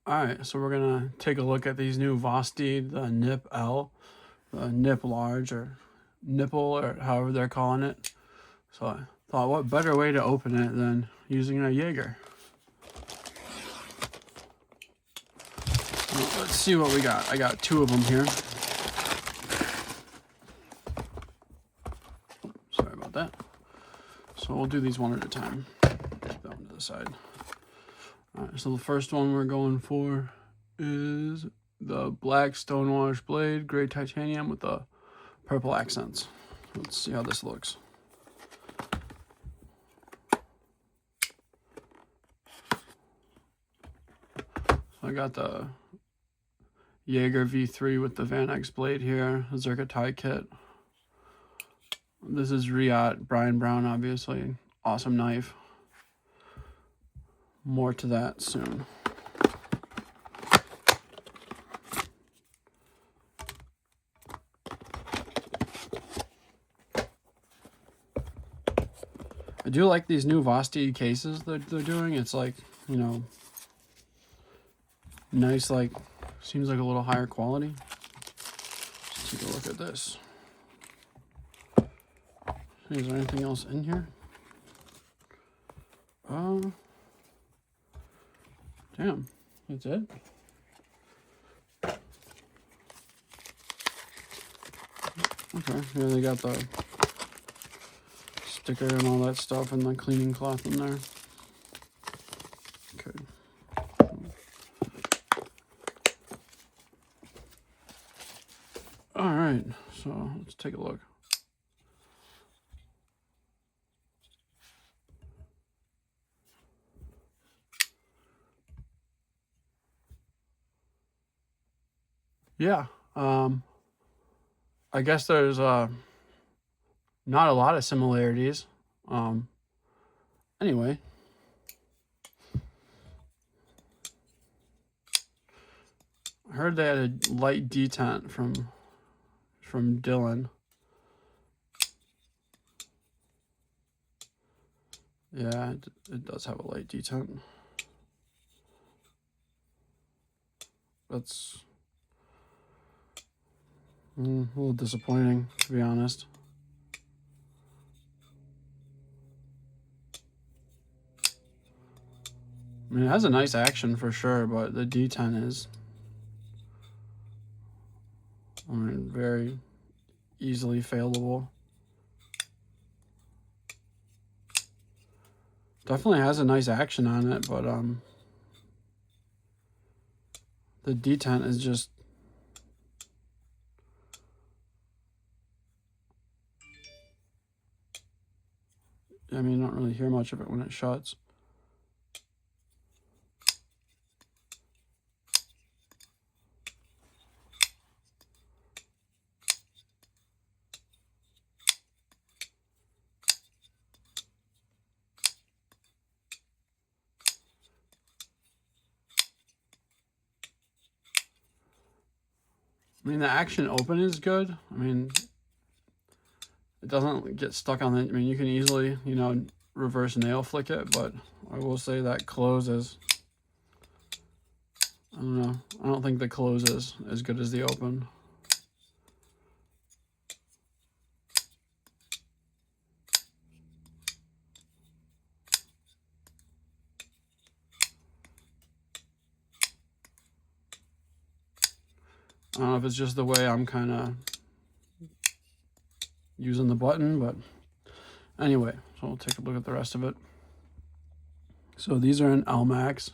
Alright, so we're gonna take a look at these new Vosteed, the Nip L, the Nip Large, or Nipple, or however they're calling it. So I thought, what better way to open it than using a Jaeger? So let's see what we got. I got two of them here. Sorry about that. So we'll do these one at a time. Put that one to the side. Alright, so the first one we're going for is the black Stonewash blade, gray titanium with the purple accents. Let's see how this looks. So I got the Jaeger V3 with the Van X blade here, a Zerka tie kit. This is Riot Brian Brown, obviously. Awesome knife. More to that soon. I do like these new Vosteed cases that they're doing. It's like, you know, nice, like, seems like a little higher quality. Let's take a look at this. Is there anything else in here? Damn, that's it. Okay, yeah, they got the sticker and all that stuff and the cleaning cloth in there. Okay. All right, so let's take a look. Yeah, I guess there's not a lot of similarities. Anyway, I heard they had a light detent from Dylan. Yeah, it does have a light detent. That's a little disappointing, to be honest. I mean, it has a nice action for sure, but the detent is, I mean, very easily failable. Definitely has a nice action on it, but the detent is just, I mean, you don't really hear much of it when it shuts. I mean, the action open is good. I mean, it doesn't get stuck on the, I mean, you can easily, you know, reverse nail flick it, but I will say that close is, I don't know, I don't think the close is as good as the open. I don't know if it's just the way I'm kind of using the button, but anyway, so we'll take a look at the rest of it. So these are in LMAX.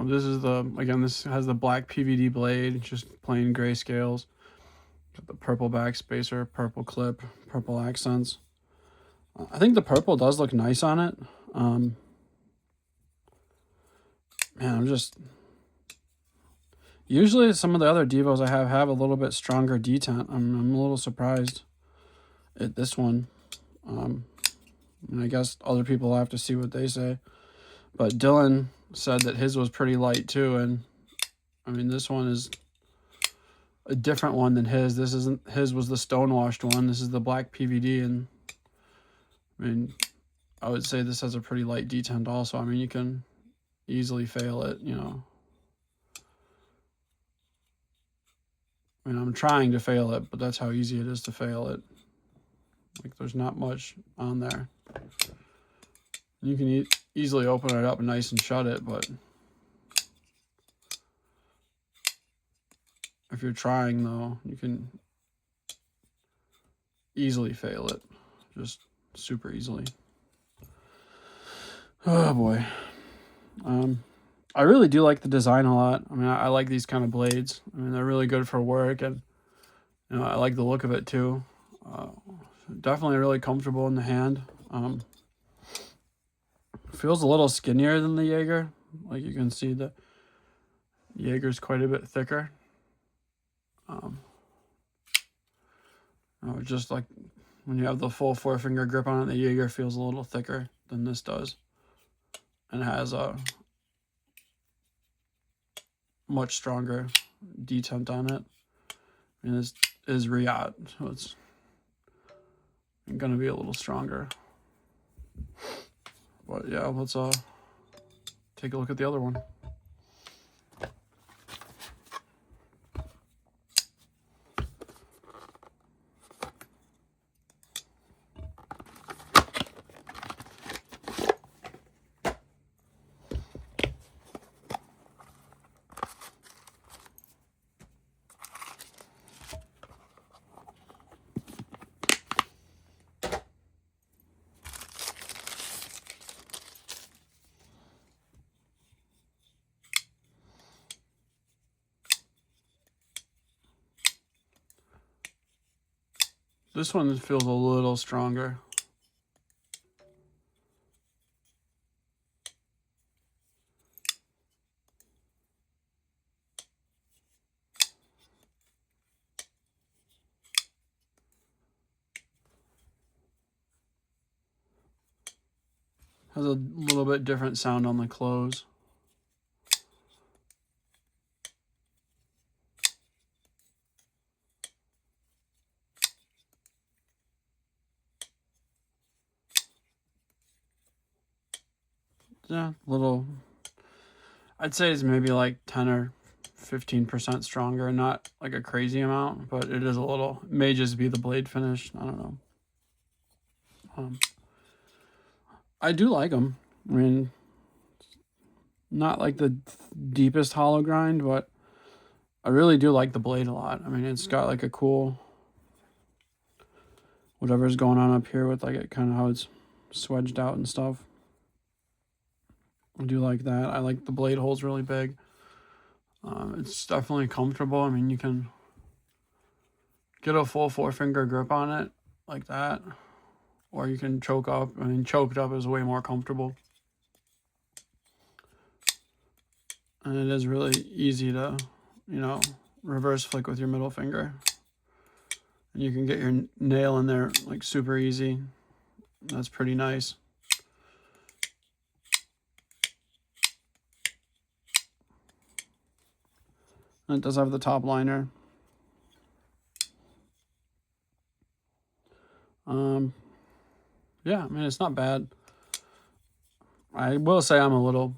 This is the, again, this has the black PVD blade, just plain gray scales. Got the purple back spacer, purple clip, purple accents. I think the purple does look nice on it. Man, I'm just, usually some of the other DIVOs I have a little bit stronger detent. I'm a little surprised at this one. And I guess other people have to see what they say. But Dylan said that his was pretty light too, and I mean, this one is a different one than his. This isn't, his was the stonewashed one. This is the black PVD, and I mean, I would say this has a pretty light detent also. I mean, you can easily fail it, you know. I mean, I'm trying to fail it, but that's how easy it is to fail it. Like, there's not much on there. You can easily open it up nice and shut it, but if you're trying, though, you can easily fail it. Just super easily. Oh, boy. I really do like the design a lot. I mean, I like these kind of blades. I mean, they're really good for work, and you know, I like the look of it too. Definitely really comfortable in the hand. Feels a little skinnier than the Jaeger. Like you can see, the Jaeger's quite a bit thicker. Just like when you have the full 4-finger grip on it, the Jaeger feels a little thicker than this does, and has a much stronger detent on it. And this is Riot, so it's going to be a little stronger. But yeah, let's take a look at the other one. This one feels a little stronger. Has a little bit different sound on the close. Yeah, little. I'd say it's maybe like 10 or 15% stronger. Not like a crazy amount, but it is a little. It may just be the blade finish. I don't know. I do like them. I mean, not like the deepest hollow grind, but I really do like the blade a lot. I mean, it's got like a cool, whatever's going on up here with like it kind of how it's swedged out and stuff. I do like that. I like the blade holes really big. It's definitely comfortable. I mean, you can get a full 4-finger grip on it like that, or you can choke up. I mean, choked up is way more comfortable. And it is really easy to, you know, reverse flick with your middle finger. And you can get your nail in there like super easy. That's pretty nice. And it does have the top liner. Yeah, I mean, it's not bad. I will say I'm a little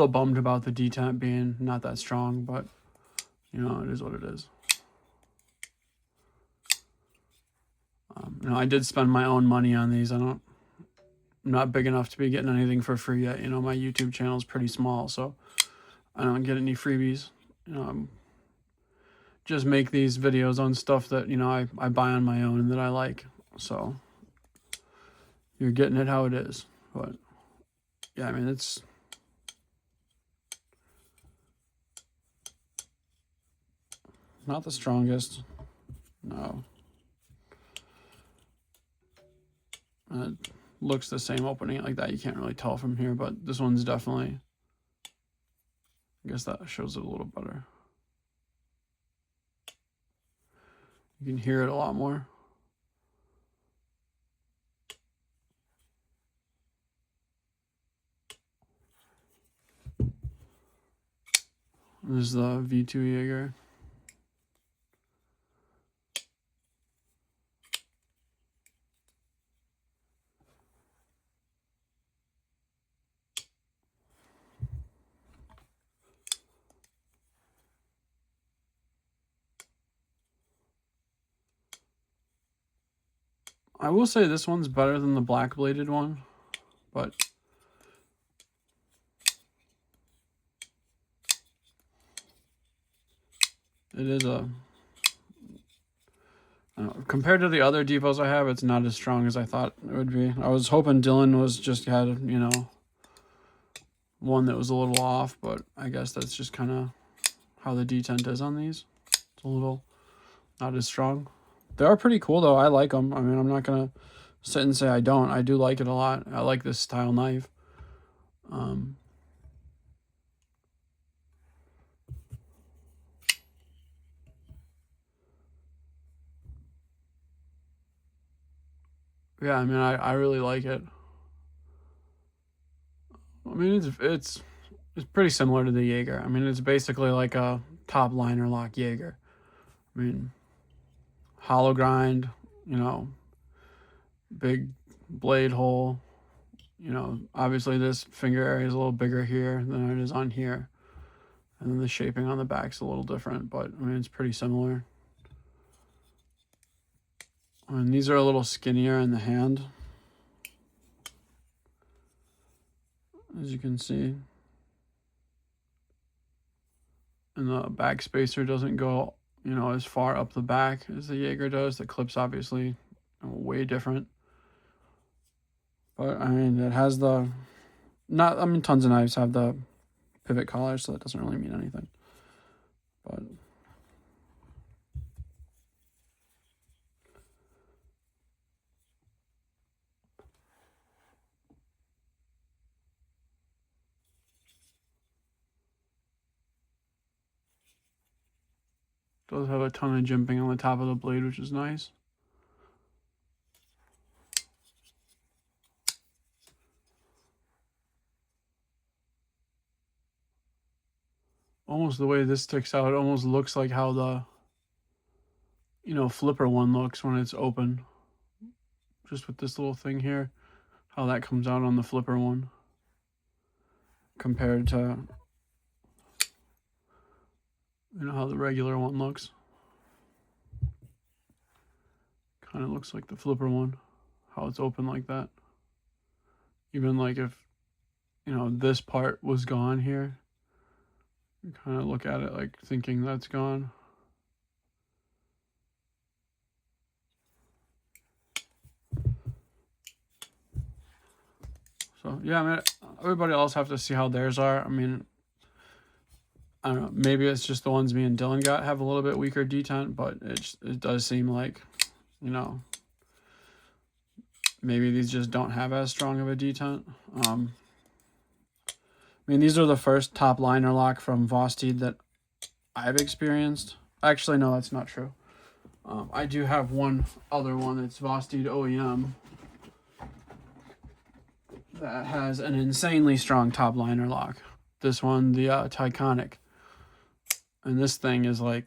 bummed about the detent being not that strong, but you know, it is what it is. You know, I did spend my own money on these. I'm not big enough to be getting anything for free yet. You know, my YouTube channel is pretty small, so I don't get any freebies. You know, just make these videos on stuff that, you know, I buy on my own and that I like. So you're getting it how it is. But yeah, I mean, it's not the strongest. No. It looks the same opening like that. You can't really tell from here, but this one's definitely, I guess that shows it a little better. You can hear it a lot more. This is the V2 Jaeger. I will say this one's better than the black bladed one, but it is a, I don't know, compared to the other DIVOs I have, it's not as strong as I thought it would be. I was hoping Dylan was just had, you know, one that was a little off, but I guess that's just kind of how the detent is on these. It's a little not as strong. They are pretty cool though. I like them. I mean, I'm not gonna sit and say I don't. I do like it a lot. I like this style knife. Yeah, I mean, I really like it. I mean, it's pretty similar to the Jaeger. I mean, it's basically like a top LinerLock Jaeger. I mean, hollow grind, you know, big blade hole. You know, obviously this finger area is a little bigger here than it is on here. And then the shaping on the back's a little different, but I mean, it's pretty similar. And these are a little skinnier in the hand, as you can see. And the back spacer doesn't go, you know, as far up the back as the Jaeger does. The clip's obviously way different. But I mean, it has the, not, I mean, tons of knives have the pivot collar, so that doesn't really mean anything. But does have a ton of jimping on the top of the blade, which is nice. Almost the way this sticks out, it almost looks like how the, you know, flipper one looks when it's open. Just with this little thing here, how that comes out on the flipper one compared to, you know, how the regular one looks. Kind of looks like the flipper one, how it's open like that. Even like if, you know, this part was gone here, you kind of look at it like thinking that's gone. So yeah, I mean, everybody else have to see how theirs are. I mean, I don't know, maybe it's just the ones me and Dylan got have a little bit weaker detent, but it does seem like, you know, maybe these just don't have as strong of a detent. I mean, these are the first top LinerLock from Vosteed that I've experienced. Actually, no, that's not true. I do have one other one that's Vosteed OEM that has an insanely strong top LinerLock. This one, the Tyconic. And this thing is like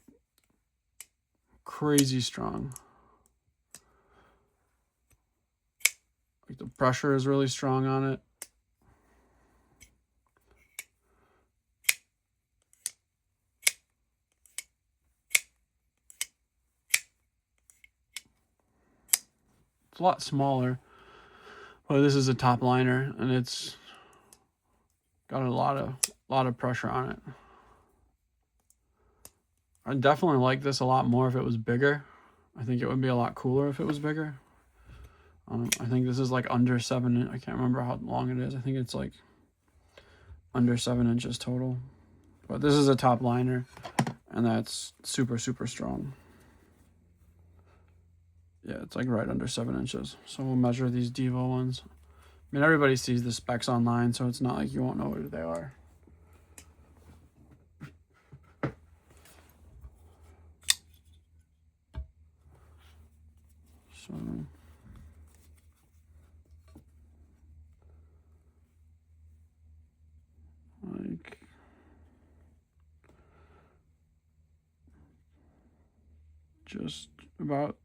crazy strong. Like the pressure is really strong on it. It's a lot smaller, but this is a top liner and it's got a lot of pressure on it. I definitely like this a lot more if it was bigger. I think it would be a lot cooler if it was bigger. I think this is like under 7. I can't remember how long it is. I think it's like under 7 inches total. But this is a top liner, and that's super, super strong. Yeah, it's like right under 7 inches. So we'll measure these DIVO ones. I mean, everybody sees the specs online, so it's not like you won't know what they are. So like just about,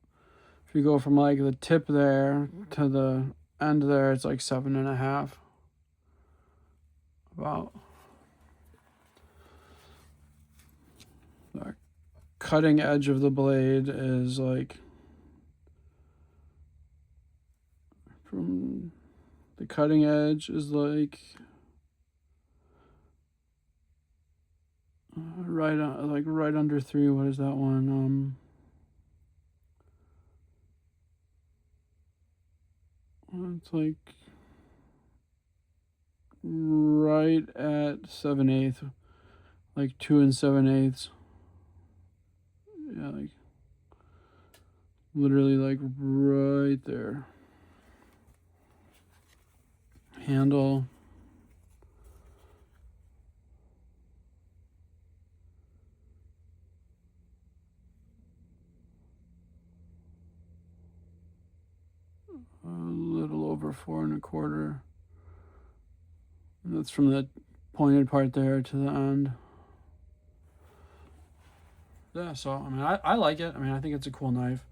if you go from like the tip there to the end there, it's like 7.5. About. The cutting edge of the blade is like The cutting edge is like right under 3. What is that one? It's like right at 7/8, like 2 7/8. Yeah, like literally like right there. Handle. A little over 4 1/4. And that's from the pointed part there to the end. Yeah, so I mean, I like it. I mean, I think it's a cool knife.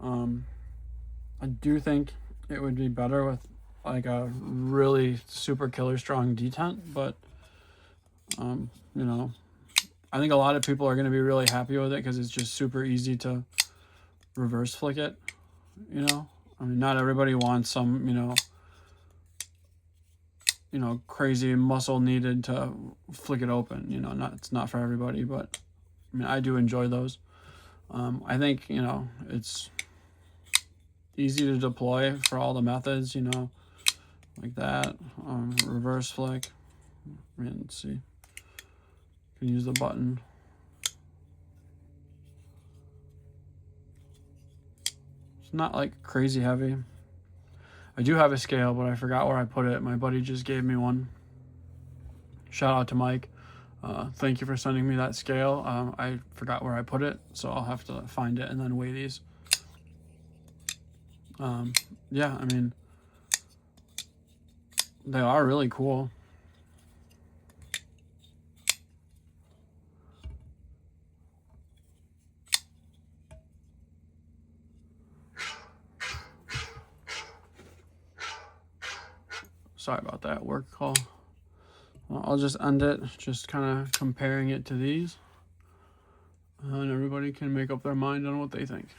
I do think it would be better with like a really super killer strong detent, but you know, I think a lot of people are going to be really happy with it because it's just super easy to reverse flick it. You know, I mean, not everybody wants some, crazy muscle needed to flick it open. You know, it's not for everybody, but I mean, I do enjoy those. I think, it's easy to deploy for all the methods, like that. Reverse flick. I mean, let's see. You can use the button. It's not like crazy heavy. I do have a scale, but I forgot where I put it. My buddy just gave me one. Shout out to Mike. Thank you for sending me that scale. I forgot where I put it, so I'll have to find it and then weigh these. Yeah, I mean, they are really cool. Sorry about that work call. Well, I'll just end it, just kind of comparing it to these. And everybody can make up their mind on what they think.